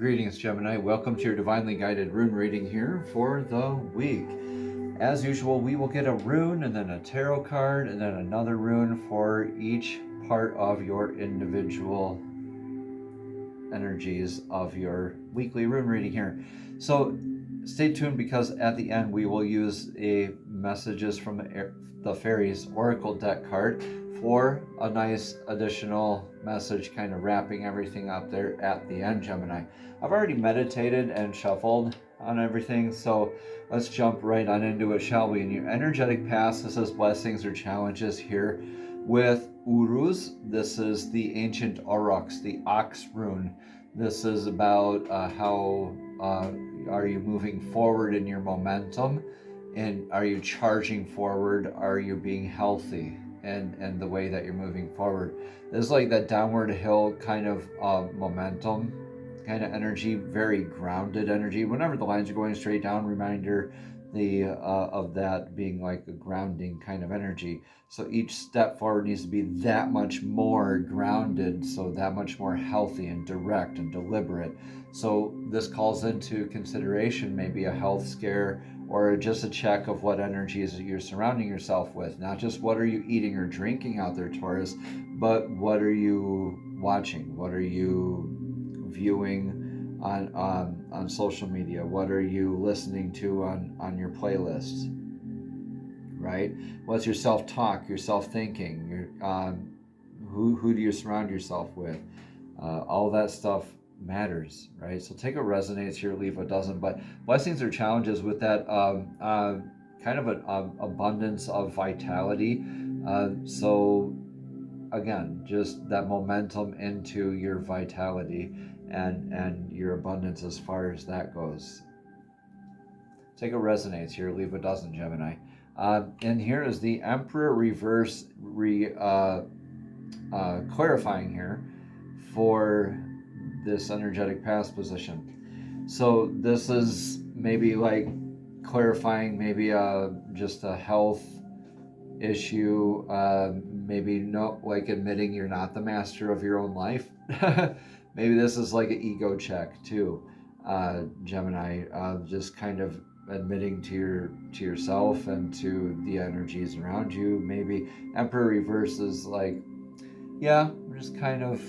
Greetings, Gemini. Welcome to your divinely guided rune reading here for the week. As usual, we will get a rune and then a tarot card and then another rune for each part of your individual energies of your weekly rune reading here. So stay tuned, because at the end we will use a messages from the fairies oracle deck card for a nice additional message, kind of wrapping everything up there at the end, Gemini. I've already meditated and shuffled on everything, so let's jump right on into it, shall we? In your energetic past, this is blessings or challenges here with Uruz. This is the ancient Aurochs, the ox rune. This is about how are you moving forward in your momentum, and are you charging forward? Are you being healthy and the way that you're moving forward? This is like that downward hill kind of momentum kind of energy, very grounded energy. Whenever the lines are going straight down, reminder of that being like a grounding kind of energy. So each step forward needs to be that much more grounded, so that much more healthy and direct and deliberate. So this calls into consideration maybe a health scare or just a check of what energies you're surrounding yourself with. Not just what are you eating or drinking out there, Taurus, but what are you watching? What are you viewing on social media? What are you listening to on your playlists, right? What's your self-talk, your self-thinking, your who do you surround yourself with? All that stuff matters, right? So take what resonates here, leave what doesn't. But blessings or challenges with that kind of an abundance of vitality. So again, just that momentum into your vitality and your abundance as far as that goes. Take what resonates here, leave what doesn't, Gemini. And here is the Emperor reverse clarifying here for this energetic past position. So this is maybe like clarifying maybe just a health issue, maybe no, like admitting you're not the master of your own life. Maybe this is like an ego check too, Gemini, just kind of admitting to yourself and to the energies around you. Maybe Emperor reverse is like, yeah, I'm just kind of,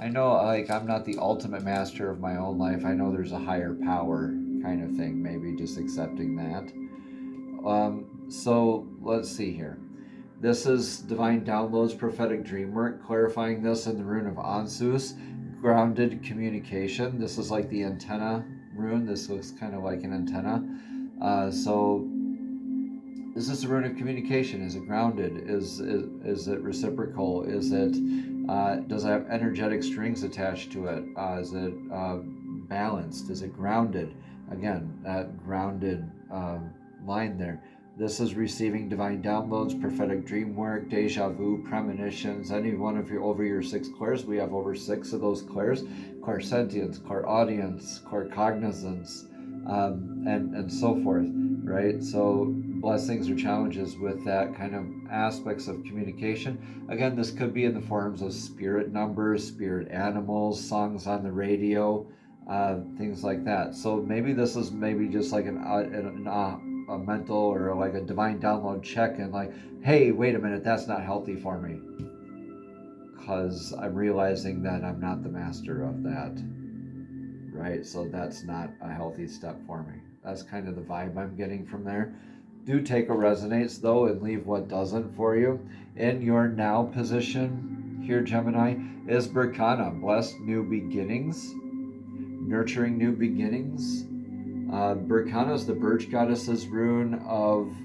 I know, like, I'm not the ultimate master of my own life. I know there's a higher power kind of thing. Maybe just accepting that. So let's see here. This is Divine Downloads, Prophetic Dream Work, clarifying this in the rune of Ansus, grounded communication. This is like the antenna rune. This looks kind of like an antenna. So is this a rune of communication? Is it grounded? Is it reciprocal? Is it does it have energetic strings attached to it? Is it balanced? Is it grounded? Again, that grounded line there. This is receiving divine downloads, prophetic dream work, deja vu, premonitions, any one of your over your 6 clairs. We have over 6 of those clairs: clairsentience, clairaudience, claircognizance, and so forth, right? So blessings or challenges with that kind of aspects of communication. Again, this could be in the forms of spirit numbers, spirit animals, songs on the radio, things like that. So maybe this is maybe just like a mental or like a divine download check, and like, hey, wait a minute, that's not healthy for me, because I'm realizing that I'm not the master of that, right? So that's not a healthy step for me. That's kind of the vibe I'm getting from there. Do take what resonates though and leave what doesn't for you. In your now position here, Gemini, is Berkana, blessed new beginnings, nurturing new beginnings. Berkana is the birch goddess's rune of,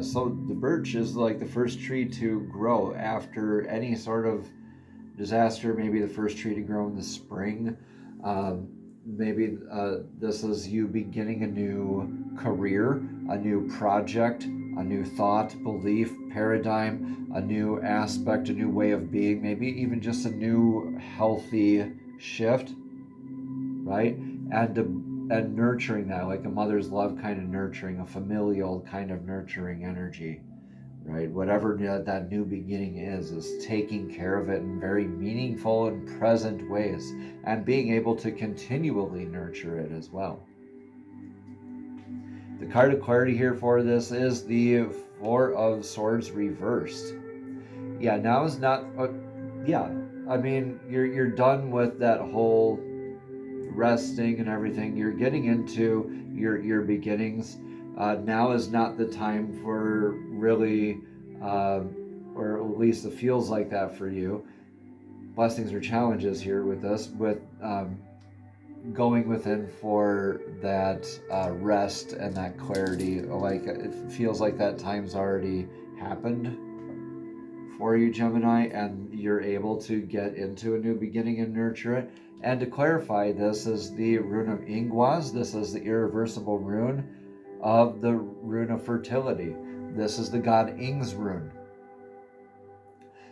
so the birch is like the first tree to grow after any sort of disaster, maybe the first tree to grow in the spring. Maybe this is you beginning a new career, a new project, a new thought, belief, paradigm, a new aspect, a new way of being, maybe even just a new healthy shift, right? And nurturing that, like a mother's love kind of nurturing, a familial kind of nurturing energy right? Whatever that new beginning is taking care of it in very meaningful and present ways, and being able to continually nurture it as well. The card of clarity here for this is the Four of Swords reversed. Yeah, now is not, I mean, you're done with that whole resting and everything. You're getting into your beginnings. Now is not the time for really, or at least it feels like that for you. Blessings or challenges here with this, with going within for that rest and that clarity. Like it feels like that time's already happened for you, Gemini, and you're able to get into a new beginning and nurture it. And to clarify, this is the rune of Ingwaz. This is the irreversible rune of the rune of fertility. This is the god Ing's rune.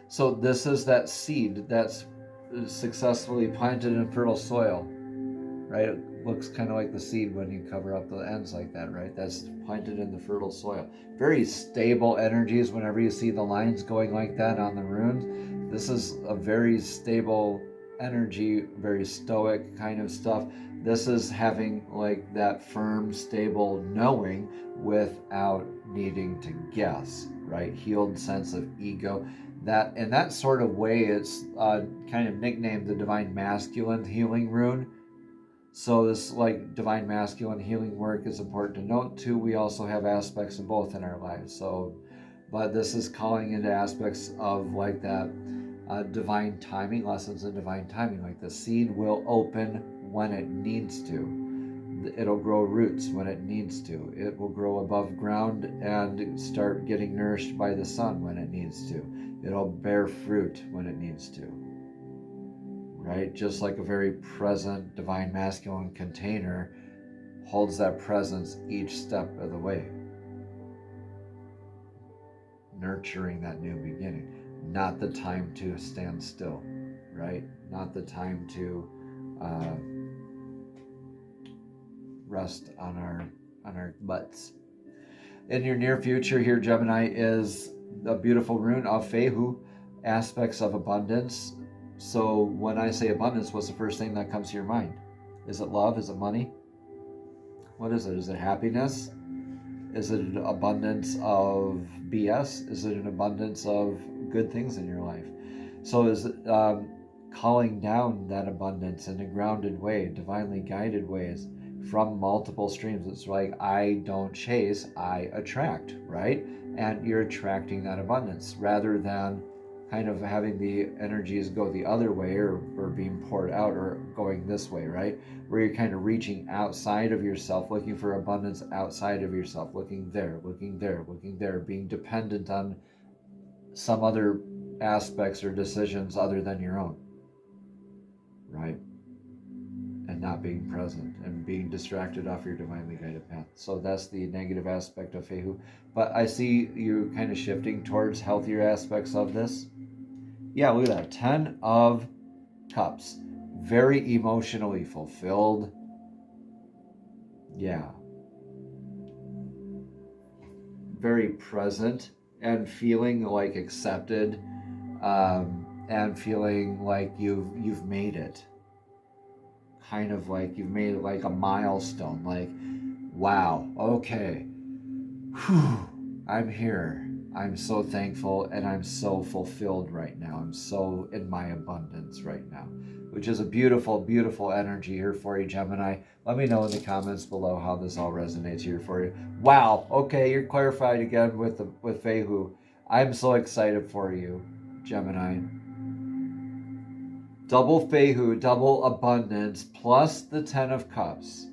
So this is that seed that's successfully planted in fertile soil, right? It looks kind of like the seed when you cover up the ends like that, right? That's planted in the fertile soil. Very stable energies whenever you see the lines going like that on the runes. This is a very stable energy, very stoic kind of stuff. This is having like that firm, stable knowing without needing to guess, right? Healed sense of ego. That in that sort of way, it's kind of nicknamed the divine masculine healing rune. So this like divine masculine healing work is important to note too. We also have aspects of both in our lives. So, but this is calling into aspects of like that divine timing, lessons in divine timing. Like the seed will open when it needs to. It'll grow roots when it needs to. It will grow above ground and start getting nourished by the sun when it needs to. It'll bear fruit when it needs to. Right? Just like a very present divine masculine container holds that presence each step of the way. Nurturing that new beginning. Not the time to stand still, right? Not the time to rest on our butts. In your near future here, Gemini, is a beautiful rune of Fehu, aspects of abundance. So when I say abundance, what's the first thing that comes to your mind? Is it love? Is it money? What is it? Is it happiness? Is it an abundance of BS? Is it an abundance of good things in your life? So is it calling down that abundance in a grounded way, divinely guided ways from multiple streams? It's like, I don't chase, I attract, right? And you're attracting that abundance rather than kind of having the energies go the other way or being poured out or going this way, right? Where you're kind of reaching outside of yourself, looking for abundance outside of yourself, looking there, looking there, looking there, being dependent on some other aspects or decisions other than your own, right? And not being present and being distracted off your divinely guided path. So that's the negative aspect of Fehu. But I see you kind of shifting towards healthier aspects of this. Yeah, look at that. 10 of Cups. Very emotionally fulfilled. Yeah. Very present and feeling like accepted, and feeling like you've made it. Kind of like you've made it like a milestone. Like, wow, okay. Whew, I'm here. I'm so thankful and I'm so fulfilled right now. I'm so in my abundance right now, which is a beautiful, beautiful energy here for you, Gemini. Let me know in the comments below how this all resonates here for you. Wow, okay, you're clarified again with Fehu. I'm so excited for you, Gemini. Double Fehu, double abundance, plus the 10 of Cups.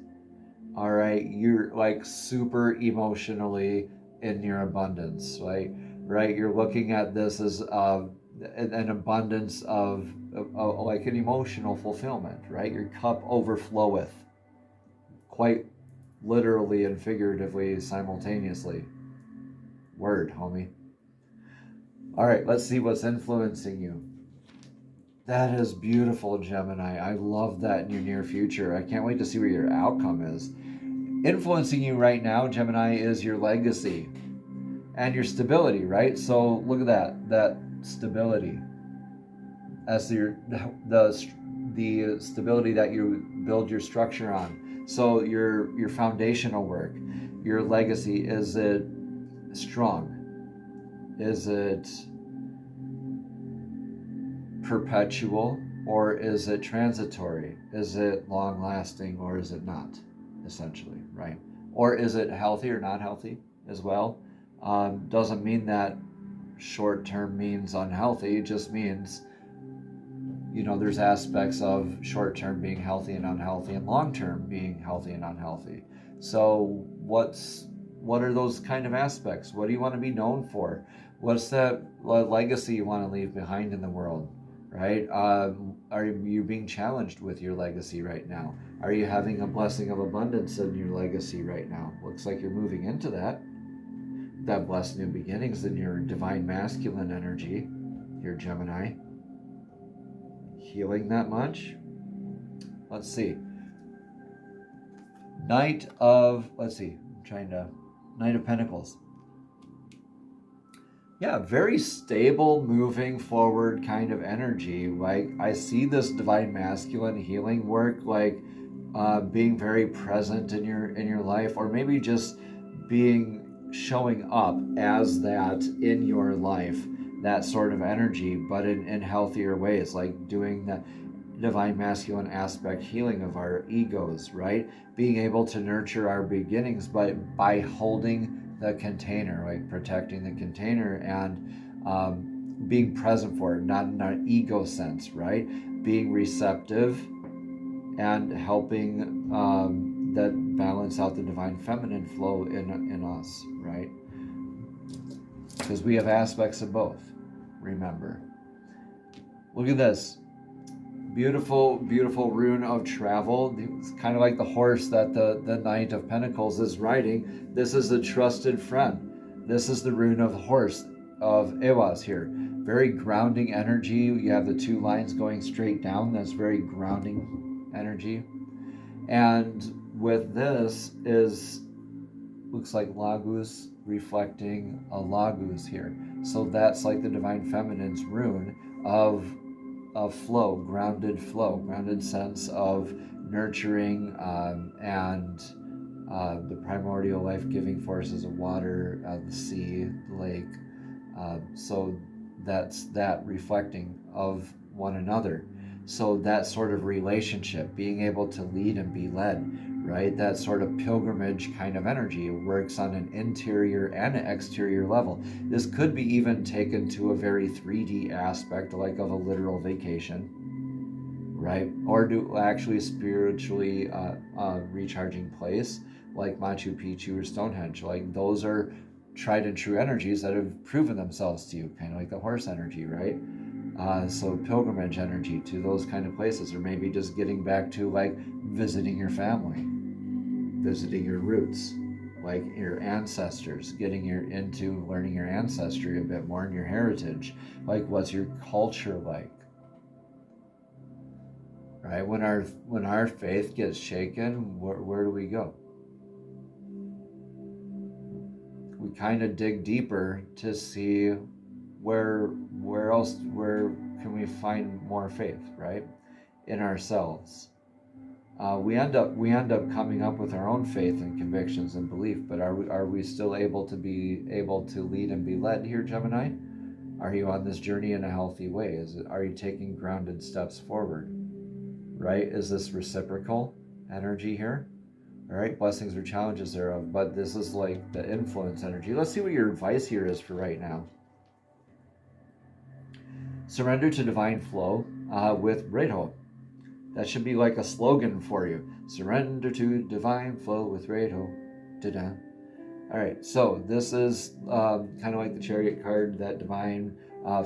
All right, you're like super emotionally in your abundance, right? You're looking at this as an abundance of like an emotional fulfillment, right? Your cup overfloweth, quite literally and figuratively simultaneously. Word, homie. All right, let's see what's influencing you. That is beautiful, Gemini. I love that in your near future. I can't wait to see where your outcome is. Influencing you right now, Gemini, is your legacy. and your stability, right? So look at that stability as the stability that you build your structure on. So your foundational work, your legacy, is it strong? Is it perpetual, or is it transitory? Is it long lasting, or is it not, essentially, right? Or is it healthy or not healthy as well? Doesn't mean that short term means unhealthy. It just means, there's aspects of short term being healthy and unhealthy, and long term being healthy and unhealthy. So what are those kind of aspects? What do you want to be known for? What's that legacy you want to leave behind in the world, right? Are you being challenged with your legacy right now? Are you having a blessing of abundance in your legacy right now? Looks like you're moving into that blessed new beginnings in your divine masculine energy, your Gemini. Healing that much? Let's see. Knight of Pentacles. Yeah, very stable, moving forward kind of energy. Like, I see this divine masculine healing work, like being very present in your life, or maybe just showing up as that in your life, that sort of energy, but in healthier ways, like doing that divine masculine aspect healing of our egos, right? Being able to nurture our beginnings, but by holding the container, like protecting the container, and being present for it, not in an ego sense, right? Being receptive and helping that balance out the divine feminine flow in us, right? Because we have aspects of both, remember. Look at this. Beautiful, beautiful rune of travel. It's kind of like the horse that the Knight of Pentacles is riding. This is a trusted friend. This is the rune of the horse of Ewas here. Very grounding energy. You have the two lines going straight down. That's very grounding energy. And with this looks like Lagus reflecting a Lagus here. So that's like the divine feminine's rune of flow, grounded sense of nurturing, and the primordial life-giving forces of water, the sea, the lake. So that's that reflecting of one another. So that sort of relationship, being able to lead and be led, right? That sort of pilgrimage kind of energy. It works on an interior and an exterior level. This could be even taken to a very 3D aspect, like of a literal vacation, right? Or do actually spiritually recharging place, like Machu Picchu or Stonehenge. Like, those are tried and true energies that have proven themselves to you, kind of like the horse energy, right? So pilgrimage energy to those kind of places, or maybe just getting back to like visiting your family, visiting your roots, like your ancestors, getting into learning your ancestry a bit more and your heritage. Like, what's your culture like? Right? When our faith gets shaken, where do we go? We kind of dig deeper to see where can we find more faith, right? In ourselves. We end up coming up with our own faith and convictions and belief, but are we still able to lead and be led here, Gemini? Are you on this journey in a healthy way? Are you taking grounded steps forward? Right? Is this reciprocal energy here? All right, blessings or challenges thereof, but this is like the influence energy. Let's see what your advice here is for right now. Surrender to divine flow with Redo. That should be like a slogan for you. Surrender to divine flow with Redo. Da-da. All right, so this is kind of like the Chariot card, that divine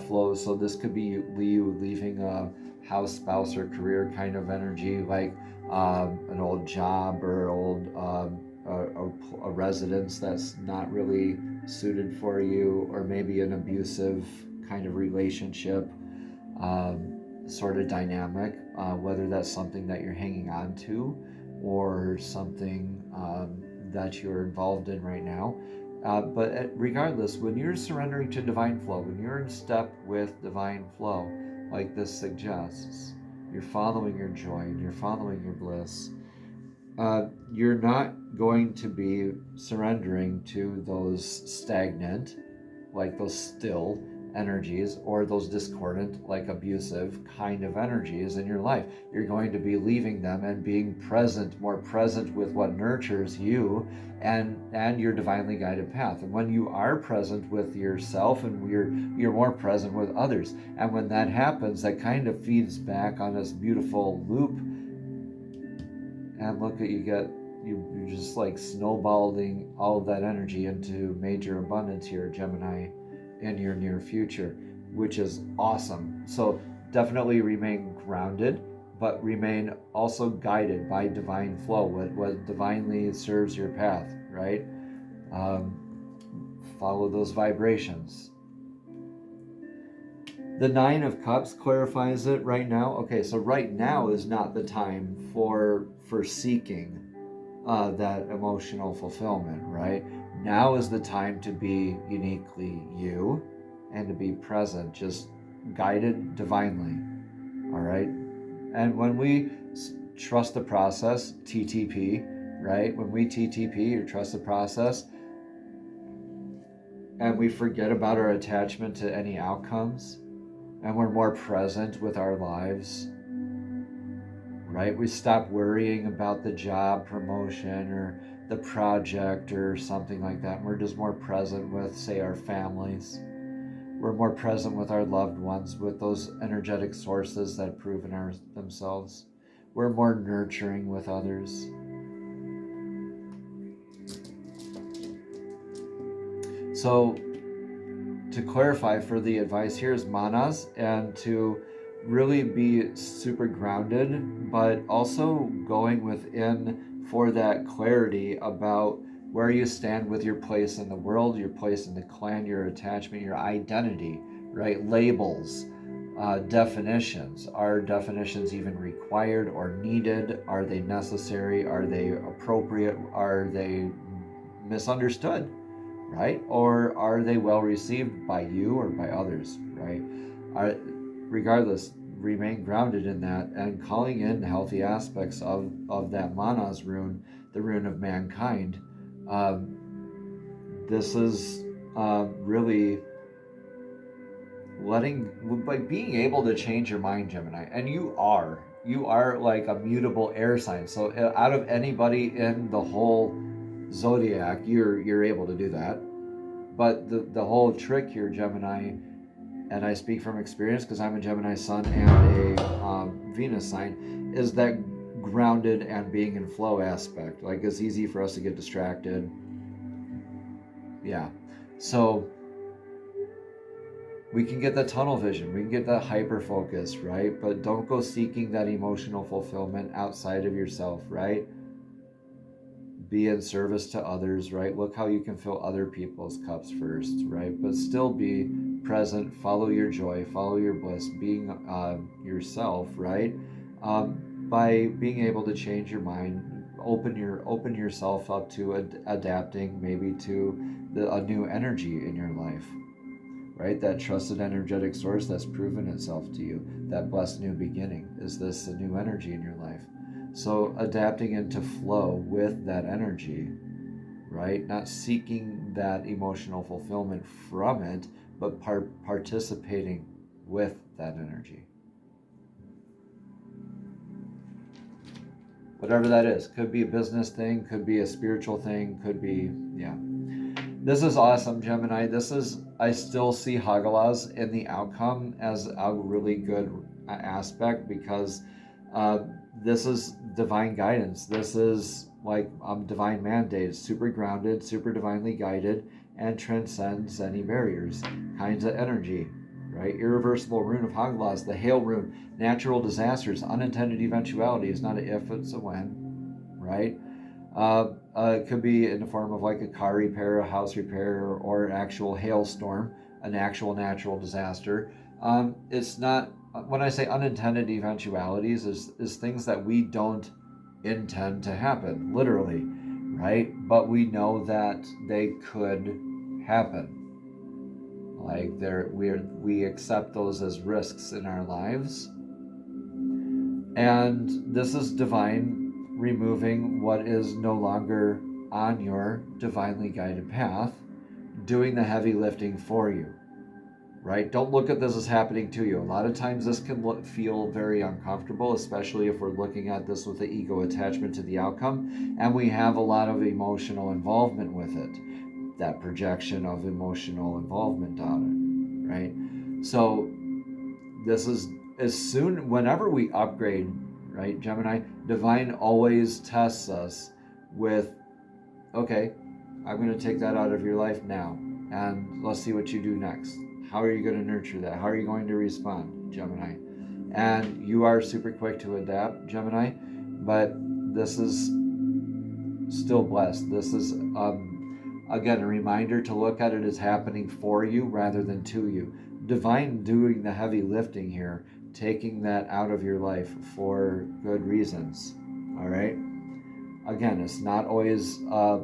flow. So this could be you leaving a house, spouse, or career kind of energy, like an old job or a residence that's not really suited for you, or maybe an abusive kind of relationship sort of dynamic, whether that's something that you're hanging on to or something that you're involved in right now. But regardless, when you're surrendering to divine flow, when you're in step with divine flow, like this suggests, you're following your joy and you're following your bliss, you're not going to be surrendering to those stagnant, like those still energies, or those discordant, like abusive kind of energies in your life. You're going to be leaving them and being present, more present with what nurtures you and your divinely guided path. And when you are present with yourself, and you're more present with others, and when that happens, that kind of feeds back on this beautiful loop. And look at you're just like snowballing all of that energy into major abundance here, Gemini, in your near future, which is awesome. So definitely remain grounded, but remain also guided by divine flow, what divinely serves your path, right? Follow those vibrations. The Nine of Cups clarifies it right now. Okay, so right now is not the time for seeking that emotional fulfillment, right? Now is the time to be uniquely you and to be present, just guided divinely, all right? And when we trust the process, TTP, right? When we TTP or trust the process, and we forget about our attachment to any outcomes, and we're more present with our lives, right? We stop worrying about the job promotion or the project or something like that. We're just more present with, say, our families. We're more present with our loved ones, with those energetic sources that have proven themselves. We're more nurturing with others. So, to clarify, for the advice here is manas, and to really be super grounded, but also going within for that clarity about where you stand with your place in the world, your place in the clan, your attachment, your identity, right? Labels, definitions. Are definitions even required or needed? Are they necessary? Are they appropriate? Are they misunderstood, right? Or are they well received by you or by others, right? Regardless, remain grounded in that and calling in healthy aspects of that Manas rune, the rune of mankind. This is really by being able to change your mind, Gemini, and you are like a mutable air sign. So out of anybody in the whole Zodiac, you're able to do that. But the whole trick here, Gemini, and I speak from experience because I'm a Gemini sun and a Venus sign, is that grounded and being in flow aspect. Like, it's easy for us to get distracted. Yeah. So we can get that tunnel vision, we can get that hyper focus, right? But don't go seeking that emotional fulfillment outside of yourself, right? Be in service to others, right? Look how you can fill other people's cups first, right? But still be present, follow your joy, follow your bliss, being yourself, right? By being able to change your mind, open yourself up to adapting maybe to a new energy in your life, right? That trusted energetic source that's proven itself to you, that blessed new beginning. Is this a new energy in your life? So adapting into flow with that energy, right? Not seeking that emotional fulfillment from it, but participating with that energy. Whatever that is. Could be a business thing, could be a spiritual thing, could be, yeah. This is awesome, Gemini. I still see Hagalaz in the outcome as a really good aspect, because this is divine guidance. This is like divine mandate, super grounded, super divinely guided, and transcends any barriers kinds of energy, right? Irreversible rune of Hagalaz, the hail rune, natural disasters, unintended eventualities, not an if, it's a when, right? It could be in the form of like a car repair, a house repair, or an actual hailstorm, an actual natural disaster. It's not, when I say unintended eventualities, is things that we don't intend to happen, literally, right? But we know that they could happen. Like we accept those as risks in our lives. And this is divine removing what is no longer on your divinely guided path, doing the heavy lifting for you, right? Don't look at this as happening to you. A lot of times this can feel very uncomfortable, especially if we're looking at this with the ego attachment to the outcome, and we have a lot of emotional involvement with it, that projection of emotional involvement on it, right? So this is whenever we upgrade, right, Gemini, divine always tests us with, okay, I'm going to take that out of your life now, and let's see what you do next. How are you going to nurture that? How are you going to respond, Gemini? And you are super quick to adapt, Gemini, but this is still blessed. This is, again, a reminder to look at it as happening for you rather than to you. Divine doing the heavy lifting here, taking that out of your life for good reasons, all right? Again, it's not always a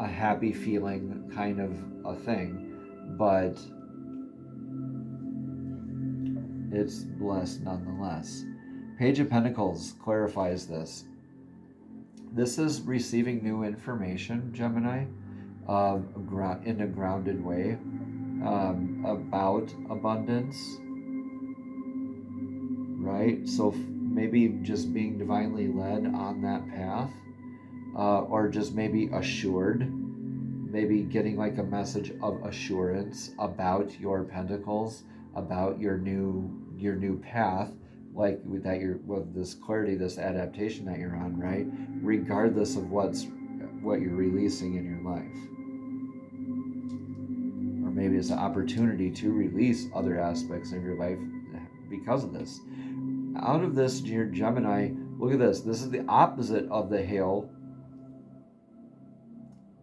happy feeling kind of a thing, but it's blessed nonetheless. Page of Pentacles clarifies this. This is receiving new information, Gemini, in a grounded way, about abundance, right? So maybe just being divinely led on that path, or just maybe assured, maybe getting like a message of assurance about your pentacles, about your new path, like that you're with this clarity, this adaptation that you're on, right? Regardless of what you're releasing in your life. Or maybe it's an opportunity to release other aspects of your life because of this. Out of this, dear Gemini, look at this. This is the opposite of the hail,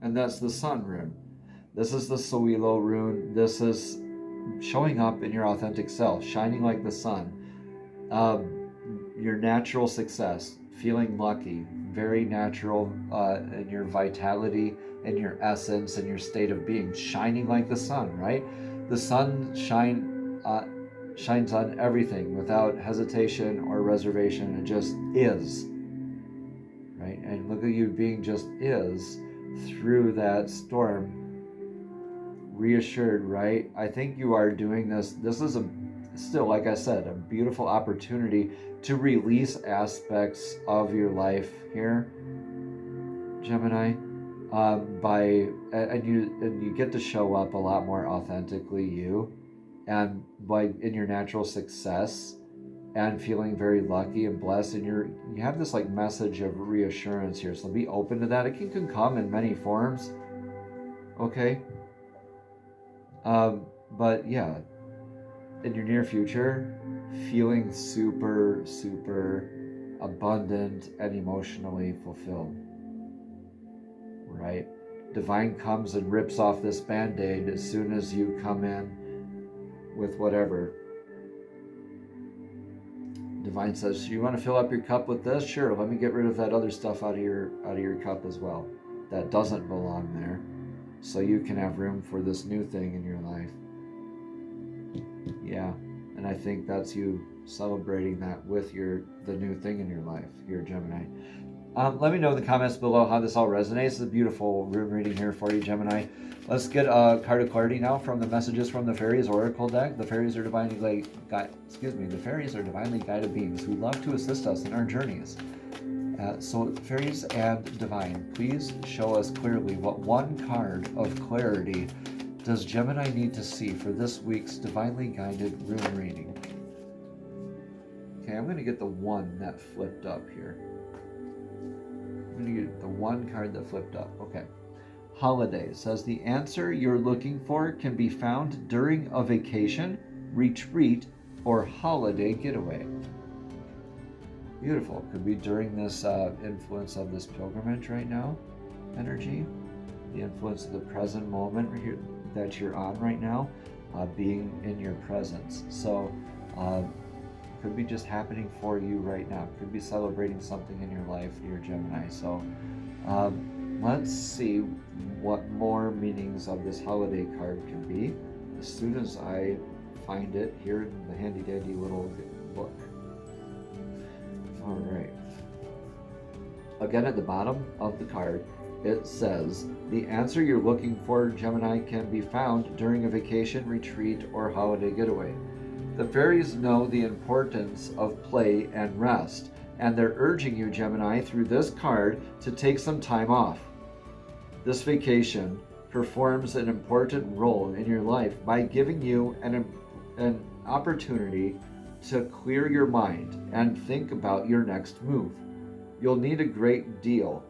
and that's the sun rune. This is the Sowilo rune. This is showing up in your authentic self, shining like the sun. Your natural success, feeling lucky, very natural in your vitality, in your essence, in your state of being, shining like the sun, right? The sun shines on everything without hesitation or reservation. It just is, right? And look at you being just is through that storm, reassured, right? I think you are doing this. This is still, like I said, a beautiful opportunity to release aspects of your life here, Gemini, and you get to show up a lot more authentically you, and like in your natural success, and feeling very lucky and blessed, and you have this like message of reassurance here. So be open to that. It can come in many forms, okay? But yeah, in your near future, feeling super, super abundant and emotionally fulfilled, right? Divine comes and rips off this band-aid as soon as you come in with whatever. Divine says, you want to fill up your cup with this? Sure, let me get rid of that other stuff out of your cup as well. That doesn't belong there. So you can have room for this new thing in your life. Yeah, and I think that's you celebrating that with the new thing in your life, your Gemini. Let me know in the comments below how this all resonates. It's a beautiful rune reading here for you, Gemini. Let's get a card of clarity now from the messages from the Fairies Oracle deck. The fairies are divinely guided beings who love to assist us in our journeys. So fairies and divine, please show us clearly what one card of clarity does Gemini need to see for this week's divinely guided rune reading. Okay, I'm going to get the one that flipped up here. I'm going to get the one card that flipped up. Okay. Holiday says the answer you're looking for can be found during a vacation, retreat, or holiday getaway. Beautiful. Could be during this influence of this pilgrimage right now, energy, the influence of the present moment here that you're on right now, being in your presence. So Could be just happening for you right now. Could be celebrating something in your life, dear Gemini. So let's see what more meanings of this holiday card can be as soon as I find it here in the handy dandy little book. All right. Again, at the bottom of the card, it says, the answer you're looking for, Gemini, can be found during a vacation, retreat, or holiday getaway. The fairies know the importance of play and rest, and they're urging you, Gemini, through this card to take some time off. This vacation performs an important role in your life by giving you an opportunity to clear your mind and think about your next move. You'll need a great deal.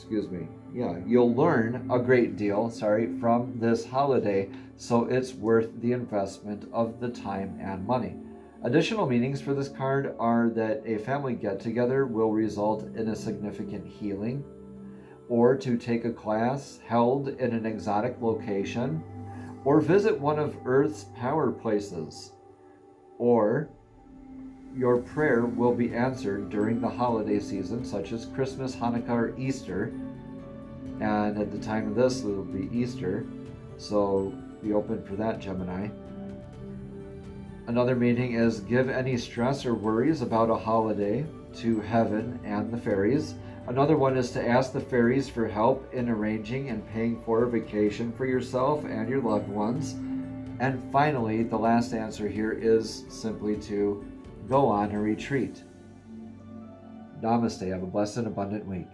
You'll learn a great deal, from this holiday, so it's worth the investment of the time and money. Additional meanings for this card are that a family get-together will result in a significant healing, or to take a class held in an exotic location, or visit one of Earth's power places, or your prayer will be answered during the holiday season, such as Christmas, Hanukkah, or Easter. And at the time of this, it will be Easter, so be open for that, Gemini. Another meaning is give any stress or worries about a holiday to heaven and the fairies. Another one is to ask the fairies for help in arranging and paying for a vacation for yourself and your loved ones. And finally, the last answer here is simply to go on a retreat. Namaste. Have a blessed and abundant week.